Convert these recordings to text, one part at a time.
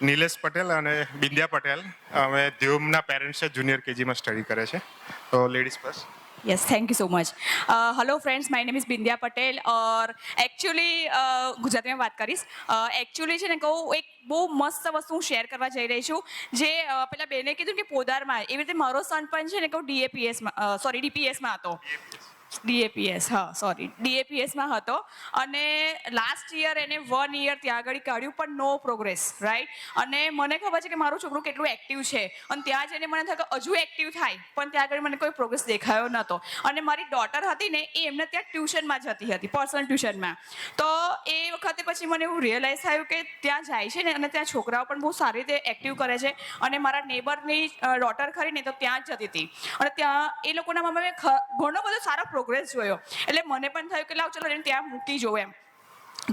નિલેશ પટેલ અને બિંદ્યા પટેલ અમે ધ્યોમના પેરેન્ટ્સ છે, જુનિયર કેજીમાં સ્ટડી કરે છે. તો ladies first. Yes, thank you so much. Hello friends, my name is Bindya Patel और एक्चुअली ગુજરાતીમાં વાત કરીશ. એકચ્યુઅલી છે ને કહું એક બહુ મસ્ત વસ્તુ હું શેર કરવા જઈ રહી છું જે પેલા બેને કીધું કે પોદારમાં એવી રીતે મારો સન પણ છે ને કહું ડીપીએસમાં હતો. ડીએપીએસમાં હતો અને લાસ્ટ યર એને 1 યર ત્યાં આગળ કાઢ્યું પણ નો પ્રોગ્રેસ રાઈટ. અને મને ખબર છે કે મારું છોકરું કેટલું એક્ટિવ છે અને ત્યાં જઈને મને થાય કે હજુ એક્ટિવ થાય પણ ત્યાં આગળ મને કોઈ પ્રોગ્રેસ દેખાયો નહોતો. અને મારી ડોટર હતી ને એ એમને ત્યાં ટ્યુશનમાં જતી હતી, પર્સનલ ટ્યુશનમાં. તો એ વખતે પછી મને એવું રિયલાઇઝ થયું કે ત્યાં જાય છે ને અને ત્યાં છોકરાઓ પણ બહુ સારી રીતે એક્ટિવ કરે છે. અને મારા નેબરની ડોટર ખરી ને તો ત્યાં જ જતી હતી અને ત્યાં એ લોકોના મમ્મીએ ઘણો બધો સારો પ્રોગ્રેસ જોયો. એટલે મને પણ થયું કે લાવ ચલો એને ત્યાં મૂકી જોઉં એમ.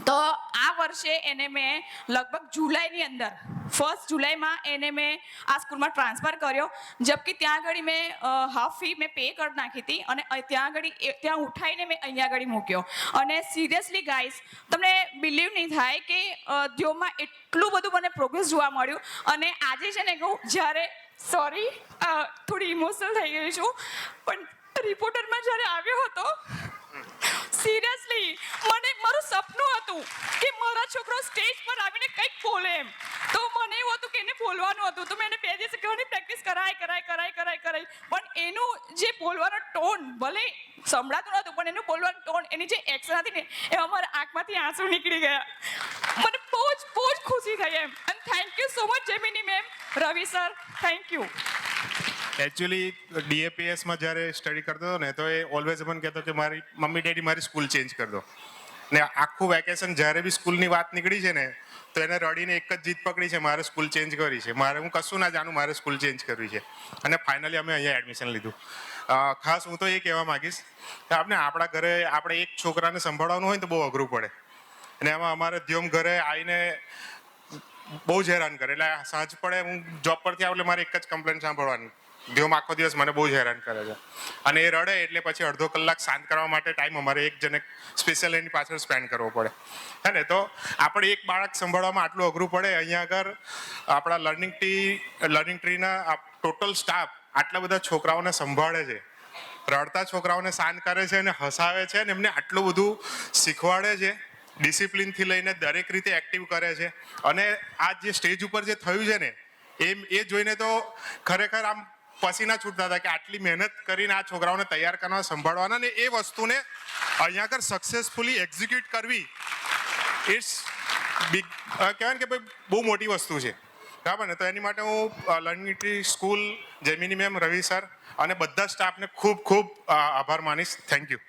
તો આ વર્ષે એને મેં લગભગ જુલાઈની અંદર 1 જુલાઈમાં એને મેં આ સ્કૂલમાં ટ્રાન્સફર કર્યો. જબકી ત્યાં આગળ મેં હાફ ફી મેં પે કરી નાખી હતી અને ત્યાં ઉઠાઈને મેં અહીંયા આગળ મૂક્યો. અને સિરિયસલી ગાઈસ, તમને બિલીવ નહીં થાય કે ધ્યોમાં એટલું બધું મને પ્રોગ્રેસ જોવા મળ્યું. અને આજે છે ને કહું જ્યારે થોડી ઇમોશનલ થઈ ગઈ છું પણ રિપોર્ટરમાં જ્યારે આવ્યો હતો સિરિયસલી મને મારું સપનું હતું કે મારા છોકરો સ્ટેજ પર આવીને કંઈક બોલે એમ. તો મને એવું હતું કે એને બોલવાનું હતું તો મેં એને 2 દિવસ ઘણી પ્રેક્ટિસ કરાય પણ એનું જે બોલવાનો ટોન ભલે સંભળાતું નહોતું પણ એનું બોલવાનું ટોન, એની જે એક્શન હતી ને એ અમારા આંખમાંથી આંસુ નીકળી ગયા. મને બહુ જ ખુશી થઈ એમ. And thank you so much Gemini ma'am, Ravi sir, thank you. Actually ડીએપીએસમાં જ્યારે સ્ટડી કરતો હતો ને તો એ ઓલવેઝ મને કહેતો કે મારી મમ્મી ડેડી મારી સ્કૂલ ચેન્જ કરી દો. ને આખું વેકેશન જ્યારે બી સ્કૂલની વાત નીકળી છે ને તો એને રડીને એક જ જીત પકડી છે, મારે સ્કૂલ ચેન્જ કરવી છે, હું કશું ના જાણું, મારે સ્કૂલ ચેન્જ કરવી છે. અને ફાઇનલી અમે અહીંયા એડમિશન લીધું. ખાસ હું તો એ કહેવા માગીશ કે આપણા ઘરે આપણે એક છોકરાને સંભાળવાનું હોય ને તો બહુ અઘરું પડે. અને એમાં અમારે ધ્યોમ ઘરે આવીને બહુ જ હેરાન કરે. એટલે સાંજ પડે હું જોબ પરથી આવું એટલે મારે એક જ કમ્પ્લેન સાંભળવાની, ધ્યોમ આખો દિવસ મને બહુ જ હેરાન કરે છે. અને એ રડે એટલે પછી અડધો કલાક શાંત કરવા માટે ટાઈમ અમારે એક જણે સ્પેશિયલ એની પાછળ સ્પેન્ડ કરવો પડે. હે ને? તો આપણે એક બાળક સંભાળવામાં આટલું અઘરું પડે. અહીંયા આગળ આપણા લર્નિંગ ટ્રીના ટોટલ સ્ટાફ આટલા બધા છોકરાઓને સંભાળે છે, રડતા છોકરાઓને શાંત કરે છે અને હસાવે છે અને એમને આટલું બધું શીખવાડે છે, ડિસિપ્લિનથી લઈને દરેક રીતે એક્ટિવ કરે છે. અને આ જે સ્ટેજ ઉપર જે થયું છે ને એ જોઈને તો ખરેખર આમ પસીના છૂટતા હતા કે આટલી મહેનત કરીને આ છોકરાઓને તૈયાર કરવા, સંભાળવાના ને એ વસ્તુને અહીંયા આગળ સક્સેસફુલી એક્ઝિક્યુટ કરવી, ઇટ્સ બિગ, કહેવાય ને કે ભાઈ બહુ મોટી વસ્તુ છે, બરાબર ને? તો એની માટે હું learning tree school, Gemini ma'am, Ravi sir અને બધા સ્ટાફને ખૂબ ખૂબ આભાર માનીશ. Thank you.